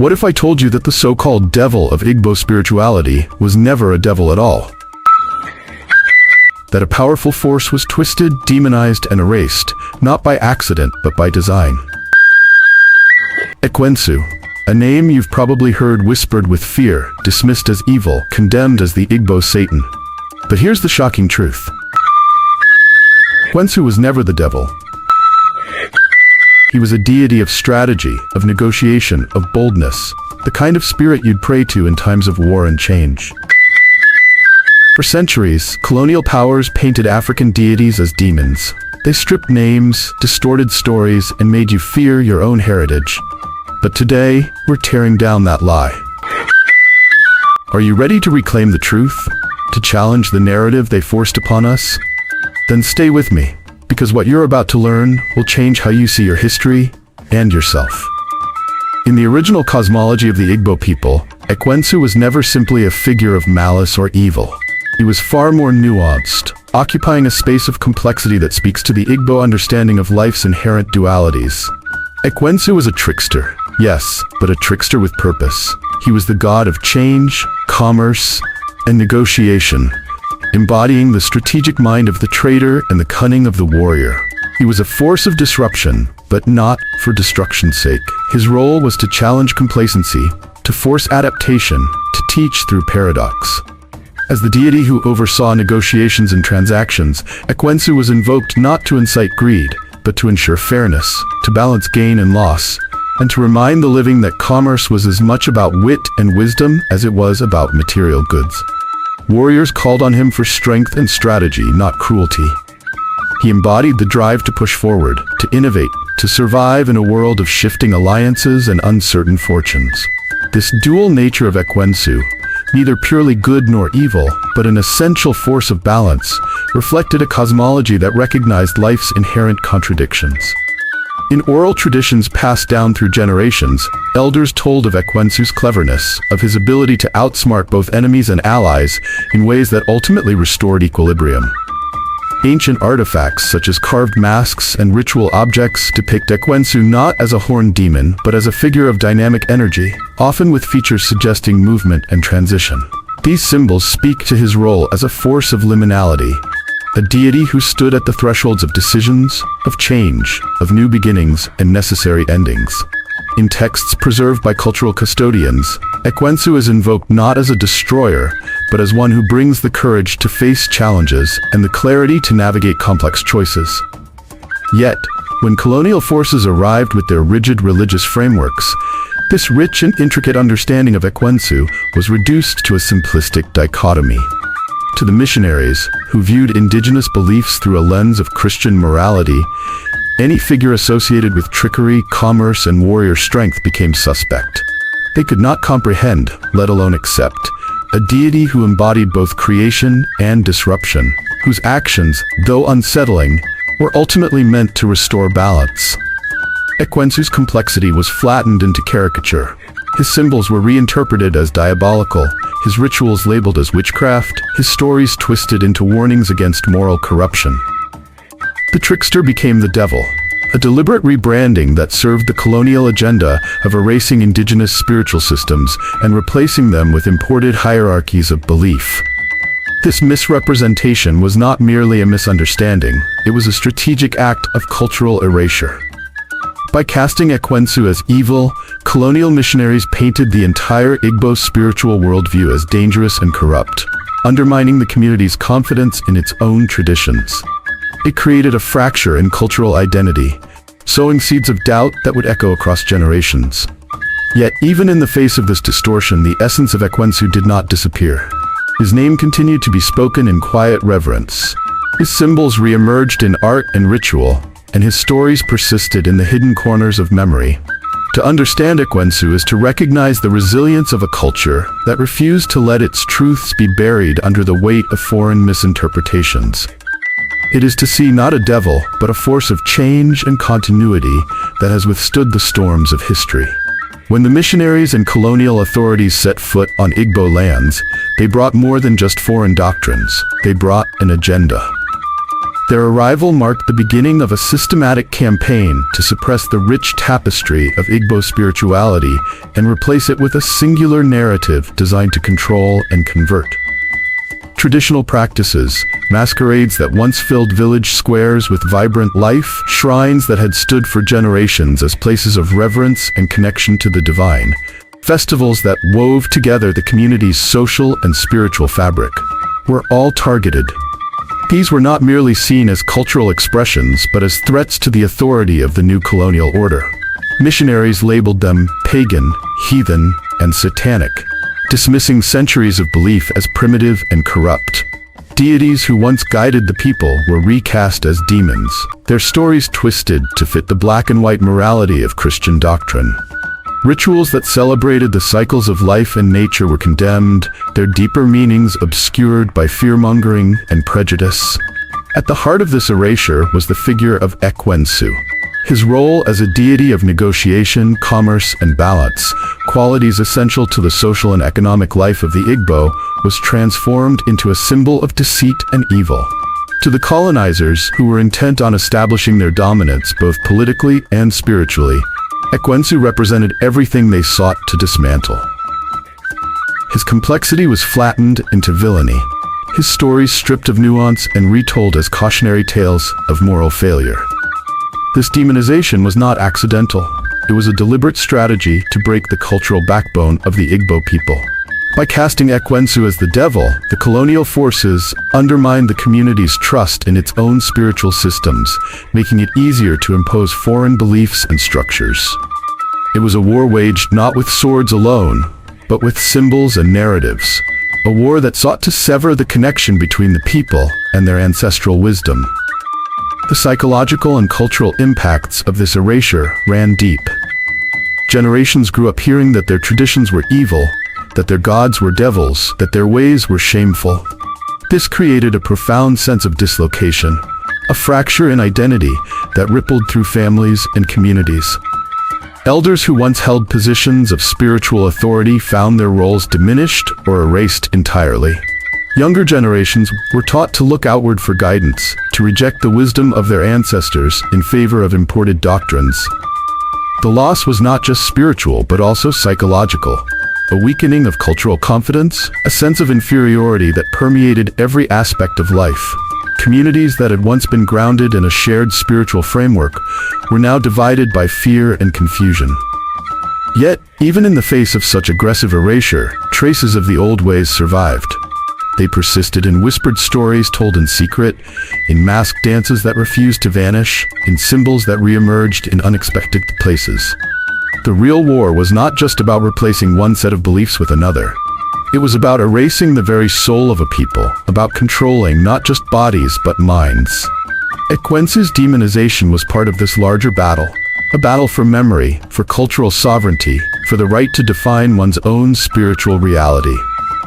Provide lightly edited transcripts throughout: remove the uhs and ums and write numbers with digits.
What if I told you that the so-called devil of Igbo spirituality was never a devil at all? That a powerful force was twisted, demonized, and erased, not by accident, but by design. Ekwensu, a name you've probably heard whispered with fear, dismissed as evil, condemned as the Igbo Satan. But here's the shocking truth. Ekwensu was never the devil. He was a deity of strategy, of negotiation, of boldness, the kind of spirit you'd pray to in times of war and change. For centuries, colonial powers painted African deities as demons. They stripped names, distorted stories, and made you fear your own heritage. But today, we're tearing down that lie. Are you ready to reclaim the truth? To challenge the narrative they forced upon us? Then stay with me, because what you're about to learn will change how you see your history and yourself. In the original cosmology of the Igbo people, Ekwensu was never simply a figure of malice or evil. He was far more nuanced, occupying a space of complexity that speaks to the Igbo understanding of life's inherent dualities. Ekwensu was a trickster, yes, but a trickster with purpose. He was the god of change, commerce, and negotiation, embodying the strategic mind of the trader and the cunning of the warrior. He was a force of disruption, but not for destruction's sake. His role was to challenge complacency, to force adaptation, to teach through paradox. As the deity who oversaw negotiations and transactions, Ekwensu was invoked not to incite greed, but to ensure fairness, to balance gain and loss, and to remind the living that commerce was as much about wit and wisdom as it was about material goods. Warriors called on him for strength and strategy, not cruelty. He embodied the drive to push forward, to innovate, to survive in a world of shifting alliances and uncertain fortunes. This dual nature of Ekwensu, neither purely good nor evil, but an essential force of balance, reflected a cosmology that recognized life's inherent contradictions. In oral traditions passed down through generations, elders told of Ekwensu's cleverness, of his ability to outsmart both enemies and allies in ways that ultimately restored equilibrium. Ancient artifacts such as carved masks and ritual objects depict Ekwensu not as a horned demon, but as a figure of dynamic energy, often with features suggesting movement and transition. These symbols speak to his role as a force of liminality, a deity who stood at the thresholds of decisions, of change, of new beginnings and necessary endings. In texts preserved by cultural custodians, Ekwensu is invoked not as a destroyer, but as one who brings the courage to face challenges and the clarity to navigate complex choices. Yet, when colonial forces arrived with their rigid religious frameworks, this rich and intricate understanding of Ekwensu was reduced to a simplistic dichotomy. To the missionaries, who viewed indigenous beliefs through a lens of Christian morality, any figure associated with trickery, commerce, and warrior strength became suspect. They could not comprehend, let alone accept, a deity who embodied both creation and disruption, whose actions, though unsettling, were ultimately meant to restore balance. Ekwensu's complexity was flattened into caricature. His symbols were reinterpreted as diabolical, his rituals labeled as witchcraft, his stories twisted into warnings against moral corruption. The trickster became the devil, a deliberate rebranding that served the colonial agenda of erasing indigenous spiritual systems and replacing them with imported hierarchies of belief. This misrepresentation was not merely a misunderstanding, it was a strategic act of cultural erasure. By casting Ekwensu as evil, colonial missionaries painted the entire Igbo spiritual worldview as dangerous and corrupt, undermining the community's confidence in its own traditions. It created a fracture in cultural identity, sowing seeds of doubt that would echo across generations. Yet, even in the face of this distortion, the essence of Ekwensu did not disappear. His name continued to be spoken in quiet reverence. His symbols re-emerged in art and ritual, and his stories persisted in the hidden corners of memory. To understand Ekwensu is to recognize the resilience of a culture that refused to let its truths be buried under the weight of foreign misinterpretations. It is to see not a devil, but a force of change and continuity that has withstood the storms of history. When the missionaries and colonial authorities set foot on Igbo lands, they brought more than just foreign doctrines. They brought an agenda. Their arrival marked the beginning of a systematic campaign to suppress the rich tapestry of Igbo spirituality and replace it with a singular narrative designed to control and convert. Traditional practices, masquerades that once filled village squares with vibrant life, shrines that had stood for generations as places of reverence and connection to the divine, festivals that wove together the community's social and spiritual fabric, were all targeted. These were not merely seen as cultural expressions, but as threats to the authority of the new colonial order. Missionaries labeled them pagan, heathen, and satanic, dismissing centuries of belief as primitive and corrupt. Deities who once guided the people were recast as demons, their stories twisted to fit the black and white morality of Christian doctrine. Rituals that celebrated the cycles of life and nature were condemned, their deeper meanings obscured by fear-mongering and prejudice. At the heart of this erasure was the figure of Ekwensu. His role as a deity of negotiation, commerce, and balance, qualities essential to the social and economic life of the Igbo, was transformed into a symbol of deceit and evil. To the colonizers, who were intent on establishing their dominance both politically and spiritually, Ekwensu represented everything they sought to dismantle. His complexity was flattened into villainy, his stories stripped of nuance and retold as cautionary tales of moral failure. This demonization was not accidental. It was a deliberate strategy to break the cultural backbone of the Igbo people. By casting Ekwensu as the devil, the colonial forces undermined the community's trust in its own spiritual systems, making it easier to impose foreign beliefs and structures. It was a war waged not with swords alone, but with symbols and narratives. A war that sought to sever the connection between the people and their ancestral wisdom. The psychological and cultural impacts of this erasure ran deep. Generations grew up hearing that their traditions were evil, that their gods were devils, that their ways were shameful. This created a profound sense of dislocation, a fracture in identity that rippled through families and communities. Elders who once held positions of spiritual authority found their roles diminished or erased entirely. Younger generations were taught to look outward for guidance, to reject the wisdom of their ancestors in favor of imported doctrines. The loss was not just spiritual but also psychological. A weakening of cultural confidence, a sense of inferiority that permeated every aspect of life. Communities that had once been grounded in a shared spiritual framework were now divided by fear and confusion. Yet, even in the face of such aggressive erasure, traces of the old ways survived. They persisted in whispered stories told in secret, in masked dances that refused to vanish, in symbols that re-emerged in unexpected places. The real war was not just about replacing one set of beliefs with another. It was about erasing the very soul of a people, about controlling not just bodies but minds. Ekwensu's demonization was part of this larger battle, a battle for memory, for cultural sovereignty, for the right to define one's own spiritual reality.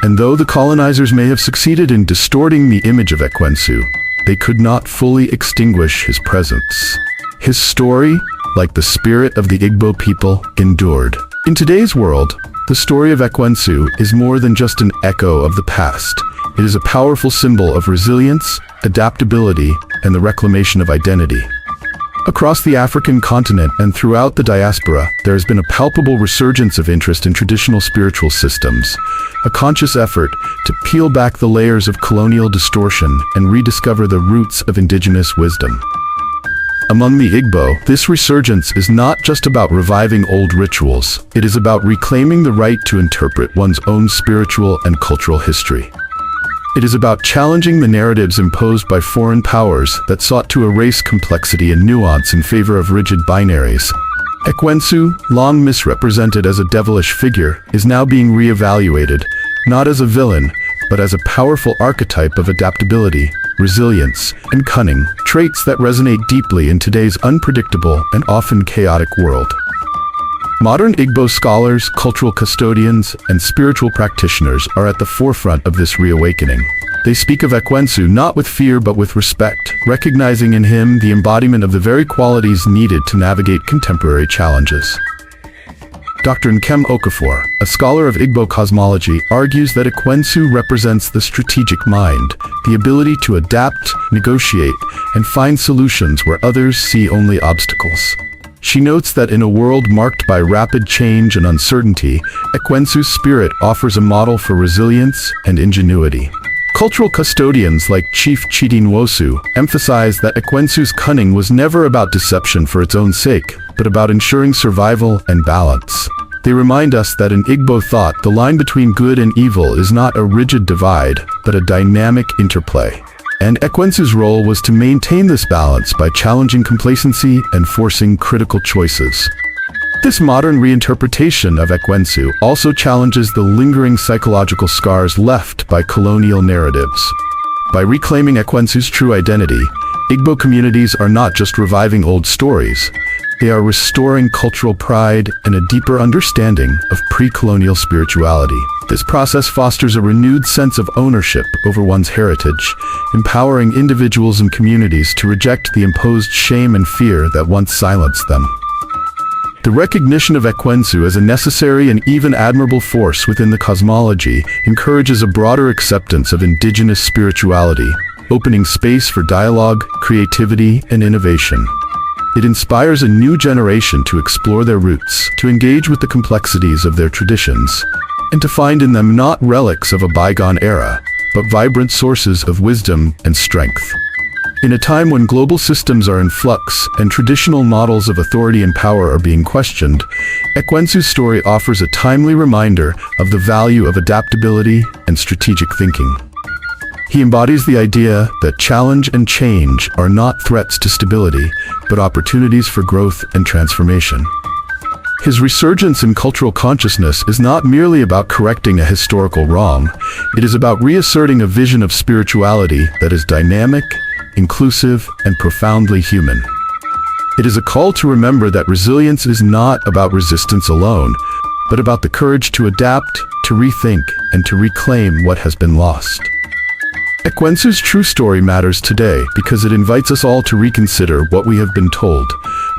And though the colonizers may have succeeded in distorting the image of Ekwensu, they could not fully extinguish his presence. His story, like the spirit of the Igbo people, endured. In today's world, the story of Ekwensu is more than just an echo of the past. It is a powerful symbol of resilience, adaptability, and the reclamation of identity. Across the African continent and throughout the diaspora, there has been a palpable resurgence of interest in traditional spiritual systems, a conscious effort to peel back the layers of colonial distortion and rediscover the roots of indigenous wisdom. Among the Igbo, this resurgence is not just about reviving old rituals, it is about reclaiming the right to interpret one's own spiritual and cultural history. It is about challenging the narratives imposed by foreign powers that sought to erase complexity and nuance in favor of rigid binaries. Ekwensu, long misrepresented as a devilish figure, is now being re-evaluated, not as a villain, but as a powerful archetype of adaptability, resilience, and cunning, traits that resonate deeply in today's unpredictable and often chaotic world. Modern Igbo scholars, cultural custodians, and spiritual practitioners are at the forefront of this reawakening. They speak of Ekwensu not with fear but with respect, recognizing in him the embodiment of the very qualities needed to navigate contemporary challenges. Dr. Nkem Okafor, a scholar of Igbo cosmology, argues that Ekwensu represents the strategic mind, the ability to adapt, negotiate, and find solutions where others see only obstacles. She notes that in a world marked by rapid change and uncertainty, Ekwensu's spirit offers a model for resilience and ingenuity. Cultural custodians like Chief Chidinwosu emphasize that Ekwensu's cunning was never about deception for its own sake, but about ensuring survival and balance. They remind us that in Igbo thought, the line between good and evil is not a rigid divide, but a dynamic interplay. And Ekwensu's role was to maintain this balance by challenging complacency and forcing critical choices. This modern reinterpretation of Ekwensu also challenges the lingering psychological scars left by colonial narratives. By reclaiming Ekwensu's true identity, Igbo communities are not just reviving old stories, they are restoring cultural pride and a deeper understanding of pre-colonial spirituality. This process fosters a renewed sense of ownership over one's heritage, empowering individuals and communities to reject the imposed shame and fear that once silenced them. The recognition of Ekwensu as a necessary and even admirable force within the cosmology encourages a broader acceptance of indigenous spirituality, opening space for dialogue, creativity, and innovation. It inspires a new generation to explore their roots, to engage with the complexities of their traditions, and to find in them not relics of a bygone era, but vibrant sources of wisdom and strength. In a time when global systems are in flux and traditional models of authority and power are being questioned, Ekwensu's story offers a timely reminder of the value of adaptability and strategic thinking. He embodies the idea that challenge and change are not threats to stability, but opportunities for growth and transformation. His resurgence in cultural consciousness is not merely about correcting a historical wrong, it is about reasserting a vision of spirituality that is dynamic, inclusive, and profoundly human. It is a call to remember that resilience is not about resistance alone, but about the courage to adapt, to rethink, and to reclaim what has been lost. Ekwensu's true story matters today because it invites us all to reconsider what we have been told,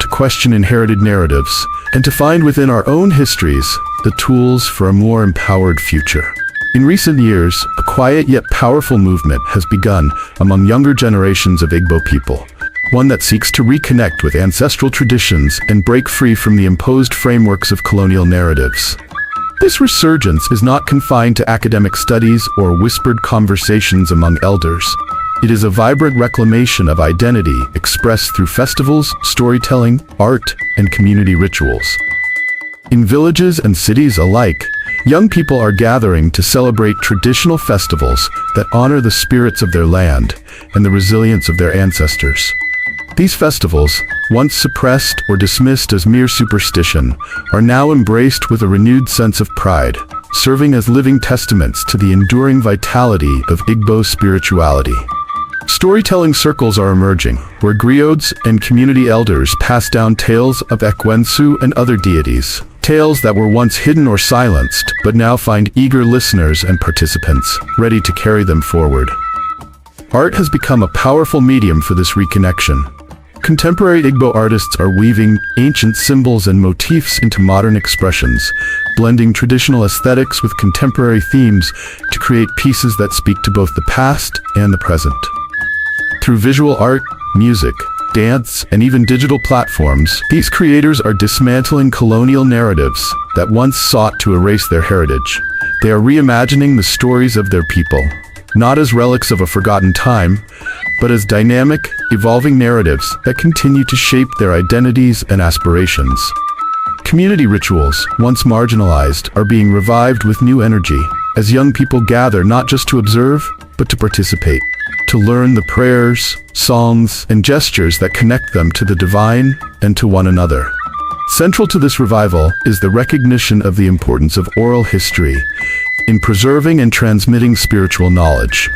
to question inherited narratives, and to find within our own histories the tools for a more empowered future. In recent years, a quiet yet powerful movement has begun among younger generations of Igbo people, one that seeks to reconnect with ancestral traditions and break free from the imposed frameworks of colonial narratives. This resurgence is not confined to academic studies or whispered conversations among elders. It is a vibrant reclamation of identity expressed through festivals, storytelling, art, and community rituals. In villages and cities alike, young people are gathering to celebrate traditional festivals that honor the spirits of their land and the resilience of their ancestors. These festivals, once suppressed or dismissed as mere superstition, are now embraced with a renewed sense of pride, serving as living testaments to the enduring vitality of Igbo spirituality. Storytelling circles are emerging, where griots and community elders pass down tales of Ekwensu and other deities, tales that were once hidden or silenced, but now find eager listeners and participants, ready to carry them forward. Art has become a powerful medium for this reconnection. Contemporary Igbo artists are weaving ancient symbols and motifs into modern expressions, blending traditional aesthetics with contemporary themes to create pieces that speak to both the past and the present. Through visual art, music, dance, and even digital platforms, these creators are dismantling colonial narratives that once sought to erase their heritage. They are reimagining the stories of their people, not as relics of a forgotten time, but as dynamic, evolving narratives that continue to shape their identities and aspirations. Community rituals, once marginalized, are being revived with new energy, as young people gather not just to observe, but to participate, to learn the prayers, songs, and gestures that connect them to the divine and to one another. Central to this revival is the recognition of the importance of oral history in preserving and transmitting spiritual knowledge.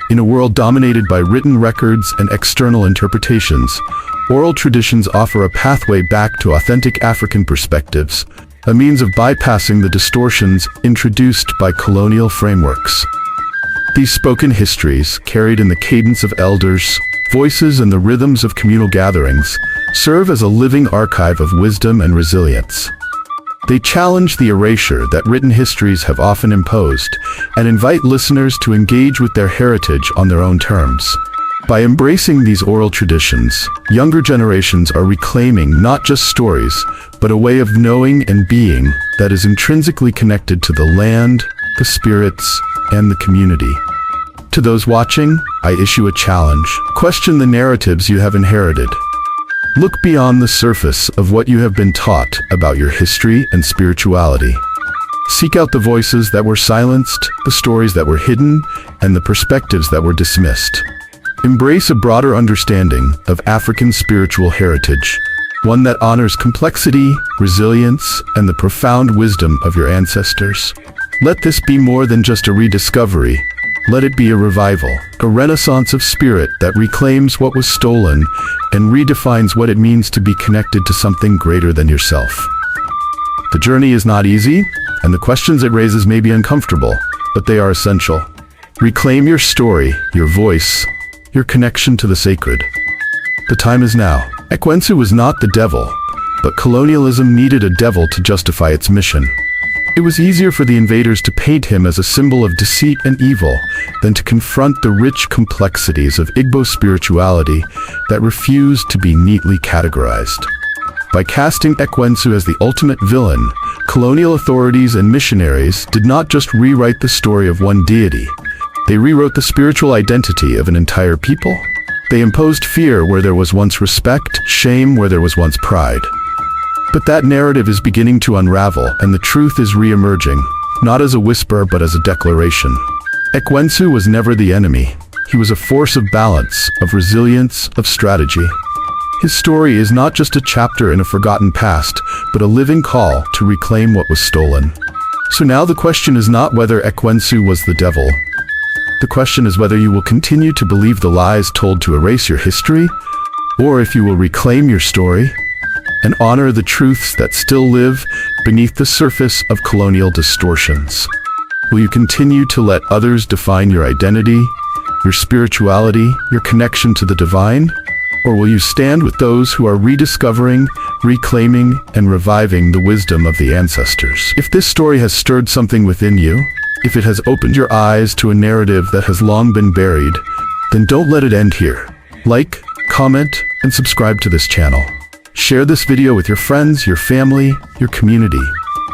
In a world dominated by written records and external interpretations, oral traditions offer a pathway back to authentic African perspectives, a means of bypassing the distortions introduced by colonial frameworks. These spoken histories, carried in the cadence of elders, voices, and the rhythms of communal gatherings, serve as a living archive of wisdom and resilience. They challenge the erasure that written histories have often imposed and invite listeners to engage with their heritage on their own terms. By embracing these oral traditions, younger generations are reclaiming not just stories, but a way of knowing and being that is intrinsically connected to the land, the spirits, and the community. To those watching, I issue a challenge. Question the narratives you have inherited. Look beyond the surface of what you have been taught about your history and spirituality. Seek out the voices that were silenced, the stories that were hidden, and the perspectives that were dismissed. Embrace a broader understanding of African spiritual heritage, one that honors complexity, resilience, and the profound wisdom of your ancestors. Let this be more than just a rediscovery. Let it be a revival, a renaissance of spirit that reclaims what was stolen and redefines what it means to be connected to something greater than yourself. The journey is not easy, and the questions it raises may be uncomfortable, but they are essential. Reclaim your story, your voice, your connection to the sacred. The time is now. Ekwensu was not the devil, but colonialism needed a devil to justify its mission. It was easier for the invaders to paint him as a symbol of deceit and evil than to confront the rich complexities of Igbo spirituality that refused to be neatly categorized. By casting Ekwensu as the ultimate villain, colonial authorities and missionaries did not just rewrite the story of one deity. They rewrote the spiritual identity of an entire people. They imposed fear where there was once respect, shame where there was once pride. But that narrative is beginning to unravel, and the truth is re-emerging, not as a whisper but as a declaration. Ekwensu was never the enemy. He was a force of balance, of resilience, of strategy. His story is not just a chapter in a forgotten past, but a living call to reclaim what was stolen. So now the question is not whether Ekwensu was the devil. The question is whether you will continue to believe the lies told to erase your history, or if you will reclaim your story and honor the truths that still live beneath the surface of colonial distortions. Will you continue to let others define your identity, your spirituality, your connection to the divine? Or will you stand with those who are rediscovering, reclaiming, and reviving the wisdom of the ancestors? If this story has stirred something within you, if it has opened your eyes to a narrative that has long been buried, then don't let it end here. Like, comment, and subscribe to this channel. Share this video with your friends, your family, your community.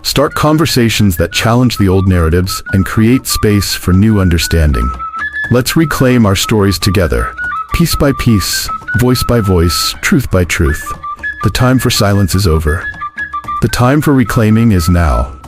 Start conversations that challenge the old narratives and create space for new understanding. Let's reclaim our stories together, piece by piece, voice by voice, truth by truth. The time for silence is over. The time for reclaiming is now.